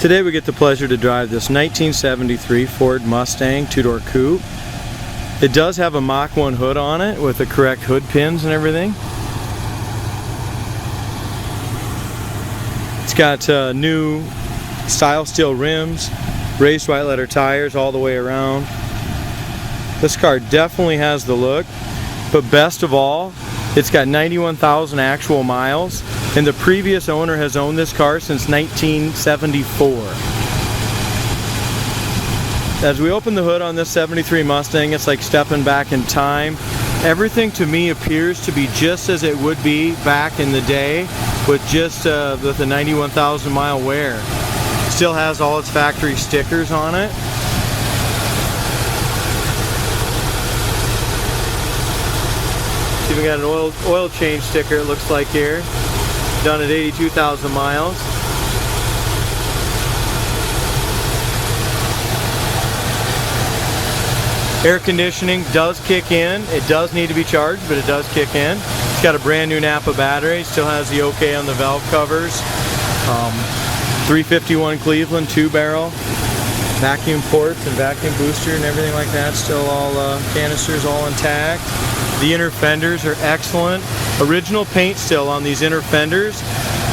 Today we get the pleasure to drive this 1973 Ford Mustang two-door coupe. It does have a Mach 1 hood on it with the correct hood pins and everything. It's got new style steel rims, raised white letter tires all the way around. This car definitely has the look, but best of all, it's got 91,000 actual miles, and the previous owner has owned this car since 1974. As we open the hood on this 73 Mustang, it's like stepping back in time. Everything to me appears to be just as it would be back in the day, with just with the 91,000 mile wear. Still has all its factory stickers on it. Even got an oil change sticker, it looks like here, done at 82,000 miles. Air conditioning does kick in. It does need to be charged, but it does kick in. It's got a brand new Napa battery. Still has the OK on the valve covers. 351 Cleveland 2-barrel. Vacuum ports and vacuum booster and everything like that. Still all canisters all intact. The inner fenders are excellent. Original paint still on these inner fenders.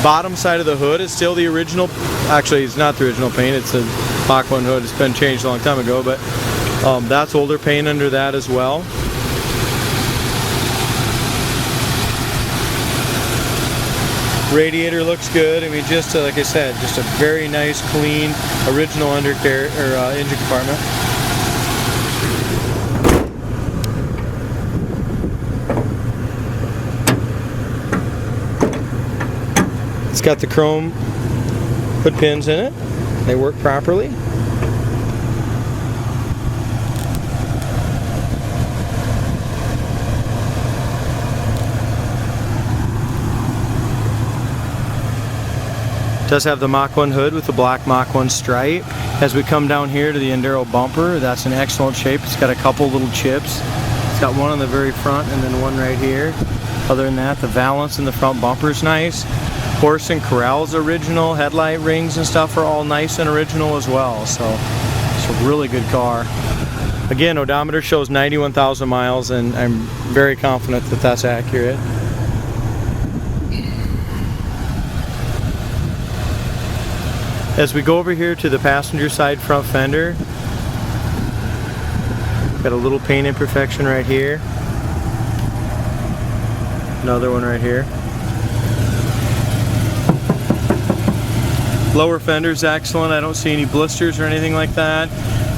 Bottom side of the hood is still the original. Actually, it's not the original paint. It's a Mach 1 hood. It's been changed a long time ago, but that's older paint under that as well. Radiator looks good. I mean, just like I said, just a very nice, clean, original undercarriage or engine compartment. It's got the chrome hood pins in it. They work properly. Does have the Mach 1 hood with the black Mach 1 stripe. As we come down here to the Enduro bumper, that's in excellent shape. It's got a couple little chips. It's got one on the very front and then one right here. Other than that, the valance in the front bumper is nice. Horse and corral's original. Headlight rings and stuff are all nice and original as well. So it's a really good car. Again, odometer shows 91,000 miles, and I'm very confident that that's accurate. As we go over here to the passenger side front fender, got a little paint imperfection right here. Another one right here. Lower fender's excellent. I don't see any blisters or anything like that.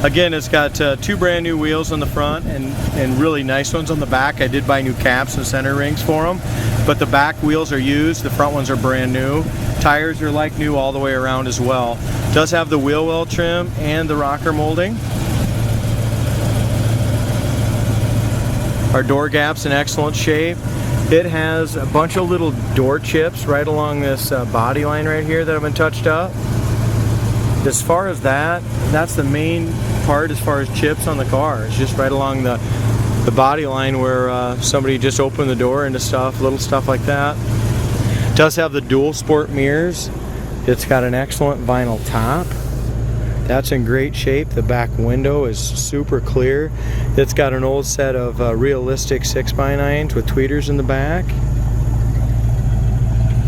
Again, it's got two brand new wheels on the front and really nice ones on the back. I did buy new caps and center rings for them, but the back wheels are used. The front ones are brand new. Tires are like new all the way around as well. Does have the wheel well trim and the rocker molding. Our door gap's in excellent shape. It has a bunch of little door chips right along this body line right here that have been touched up. As far as that's the main part as far as chips on the car. It's just right along the body line where somebody just opened the door into stuff, little stuff like that. It does have the dual sport mirrors. It's got an excellent vinyl top. That's in great shape. The back window is super clear. It's got an old set of realistic 6x9s with tweeters in the back.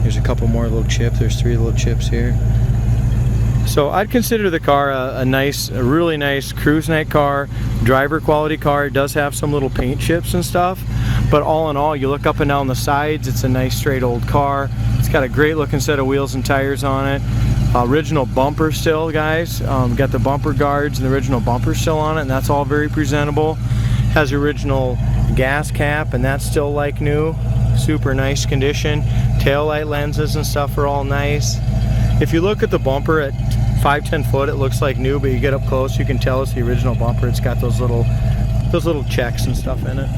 There's a couple more little chips. There's 3 little chips here. So I'd consider the car a really nice cruise night car, driver quality car. It does have some little paint chips and stuff, but all in all, you look up and down the sides, it's a nice straight old car. It's got a great looking set of wheels and tires on it. Original bumper still, guys. Got the bumper guards and the original bumper still on it, and that's all very presentable. Has the original gas cap, and that's still like new. Super nice condition. Tail light lenses and stuff are all nice. If you look at the bumper at 5-10 foot, it looks like new, but you get up close, you can tell it's the original bumper. It's got those little checks and stuff in it.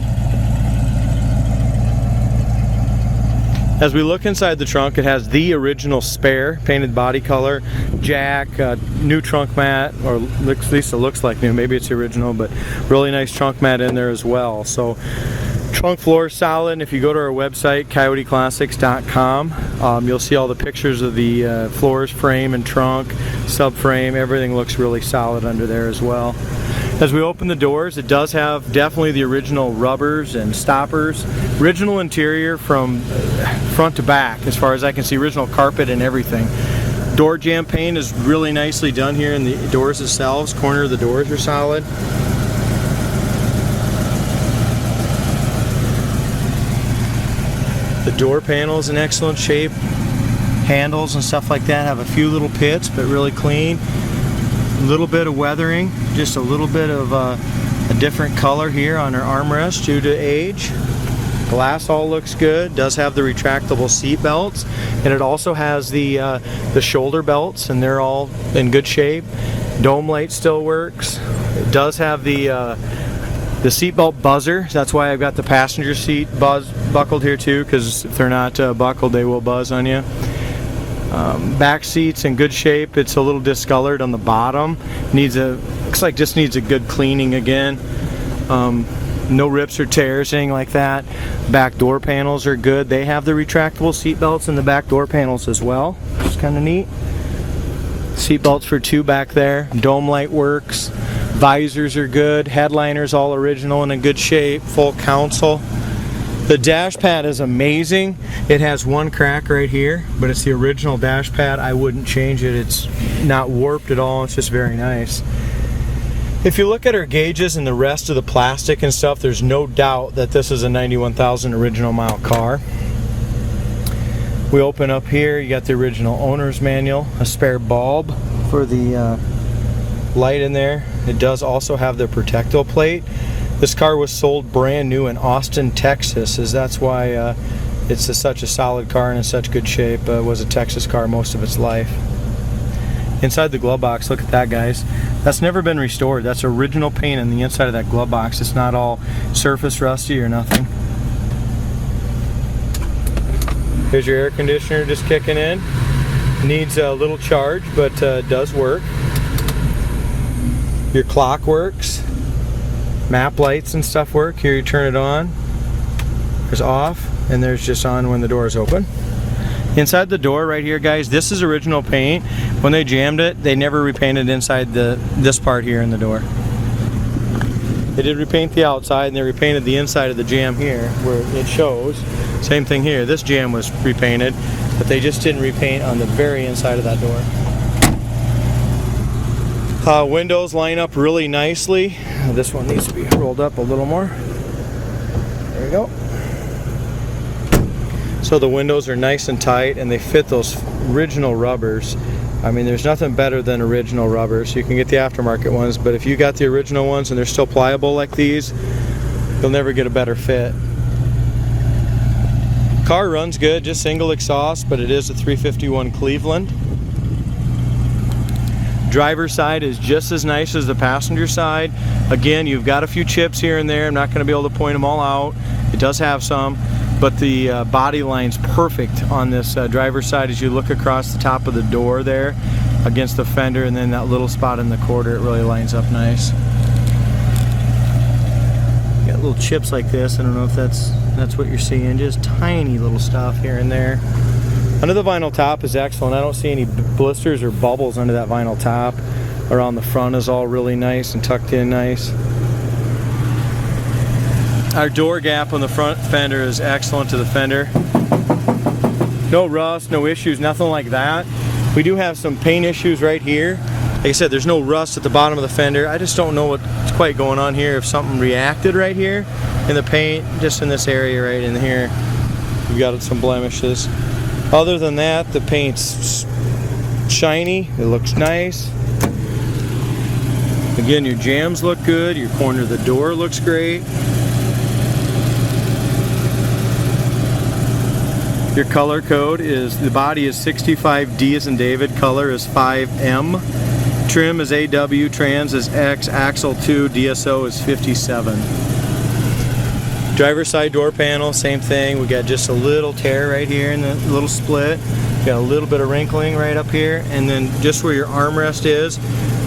As we look inside the trunk, it has the original spare painted body color, jack, new trunk mat, or at least it looks like new. Maybe it's the original, but really nice trunk mat in there as well. So Trunk floor is solid, and if you go to our website, coyoteclassics.com, you'll see all the pictures of the floors, frame and trunk, subframe. Everything looks really solid under there as well. As we open the doors, it does have definitely the original rubbers and stoppers. Original interior from front to back, as far as I can see, original carpet and everything. Door jamb paint is really nicely done here in the doors themselves. Corner of the doors are solid. The door panel is in excellent shape. Handles and stuff like that have a few little pits, but really clean. A little bit of weathering, just a little bit of a different color here on our armrest due to age. Glass all looks good. Does have the retractable seat belts, and it also has the shoulder belts, and they're all in good shape. Dome light still works. It does have the seatbelt buzzer. That's why I've got the passenger seat buckled here too, because if they're not buckled, they will buzz on you. Back seats in good shape. It's a little discolored on the bottom. Looks like just needs a good cleaning again. No rips or tears, anything like that. Back door panels are good. They have the retractable seat belts in the back door panels as well, which is kind of neat. Seat belts for two back there. Dome light works. Visors are good. Headliners all original and in good shape. Full console. The dash pad is amazing. It has one crack right here, but it's the original dash pad. I wouldn't change it. It's not warped at all. It's just very nice. If you look at our gauges and the rest of the plastic and stuff, there's no doubt that this is a 91,000 original mile car. We open up here, you got the original owner's manual, a spare bulb for the light in there. It does also have the protectile plate. This car was sold brand new in Austin, Texas, that's why it's such a solid car and in such good shape. It was a Texas car most of its life. Inside the glove box, look at that, guys. That's never been restored. That's original paint on the inside of that glove box. It's not all surface rusty or nothing. Here's your air conditioner just kicking in. Needs a little charge, but does work. Your clock works. Map lights and stuff work. Here you turn it on. There's off, and there's just on when the door is open. Inside the door right here, guys, this is original paint. When they jammed it, they never repainted inside this part here in the door. They did repaint the outside, and they repainted the inside of the jamb here where it shows. Same thing here. This jamb was repainted, but they just didn't repaint on the very inside of that door. Windows line up really nicely. This one needs to be rolled up a little more. There we go. So the windows are nice and tight, and they fit those original rubbers. I mean, there's nothing better than original rubbers. You can get the aftermarket ones, but if you got the original ones and they're still pliable like these, you'll never get a better fit. Car runs good, just single exhaust, but it is a 351 Cleveland. Driver's side is just as nice as the passenger side. Again, you've got a few chips here and there. I'm not going to be able to point them all out. It does have some, but the body line's perfect on this driver's side. As you look across the top of the door there against the fender, and then that little spot in the quarter, it really lines up nice. You got little chips like this. I don't know if that's what you're seeing. Just tiny little stuff here and there. Under the vinyl top is excellent. I don't see any blisters or bubbles under that vinyl top. Around the front is all really nice and tucked in nice. Our door gap on the front fender is excellent to the fender. No rust, no issues, nothing like that. We do have some paint issues right here. Like I said, there's no rust at the bottom of the fender. I just don't know what's quite going on here. If something reacted right here in the paint, just in this area right in here, we've got some blemishes. Other than that, the paint's shiny, it looks nice. Again, your jambs look good, your corner of the door looks great. Your color code is, the body is 65D as in David, color is 5M, trim is AW, trans is X, axle 2, DSO is 57. Driver's side door panel, same thing. We got just a little tear right here in the little split. Got a little bit of wrinkling right up here, and then just where your armrest is,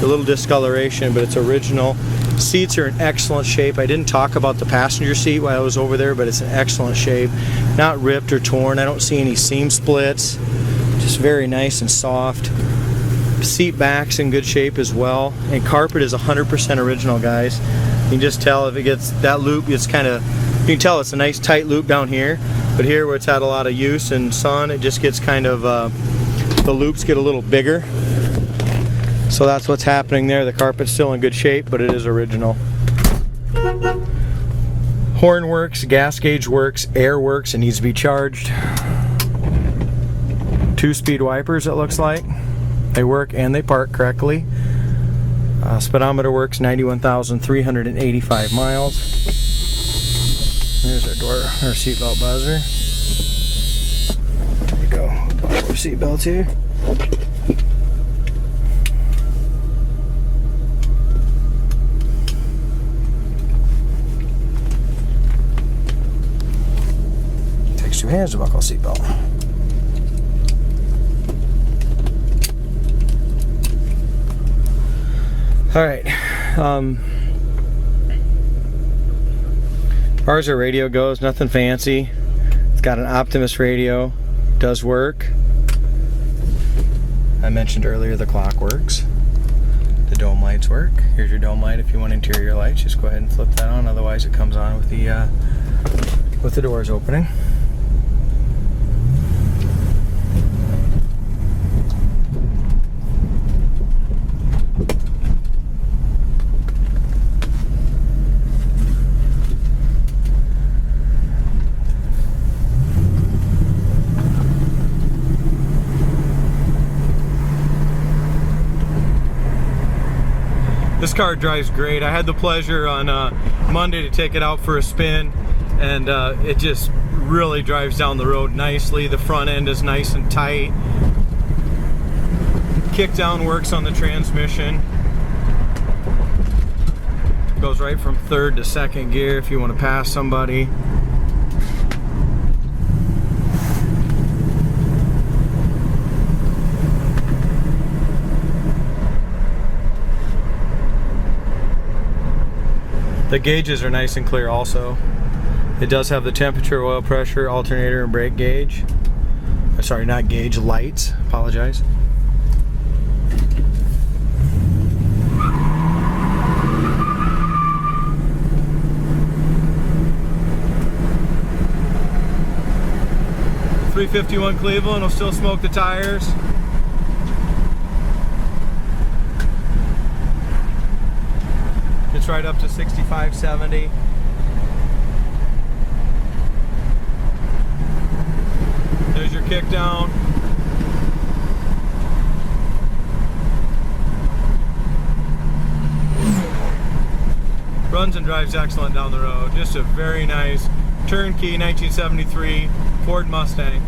a little discoloration, but it's original. Seats are in excellent shape. I didn't talk about the passenger seat while I was over there, but it's in excellent shape. Not ripped or torn. I don't see any seam splits. Just very nice and soft. Seat back's in good shape as well. And carpet is 100% original, guys. You can just tell if it gets that loop, it's kind of, you can tell it's a nice tight loop down here. But here where it's had a lot of use and sun, it just gets kind of, the loops get a little bigger. So that's what's happening there. The carpet's still in good shape, but it is original. Horn works, gas gauge works, air works, it needs to be charged. 2-speed wipers, it looks like. They work and they park correctly. Speedometer works, 91,385 miles. There's our door, our seatbelt buzzer. There we go. Our seatbelts here. Takes 2 hands to buckle a seatbelt. All right. As far as our radio goes, nothing fancy. It's got an Optimus radio. Does work. I mentioned earlier the clock works. The dome lights work. Here's your dome light if you want interior lights. Just go ahead and flip that on. Otherwise, it comes on with the doors opening. This car drives great. I had the pleasure on Monday to take it out for a spin, and it just really drives down the road nicely. The front end is nice and tight. Kick down works on the transmission. Goes right from 3rd to 2nd gear if you want to pass somebody. The gauges are nice and clear also. It does have the temperature, oil pressure, alternator, and brake gauge. Sorry, not gauge, lights. Apologize. .351 Cleveland will still smoke the tires. It's right up to 65, 70. There's your kick down. Runs and drives excellent down the road. Just a very nice turnkey 1973 Ford Mustang.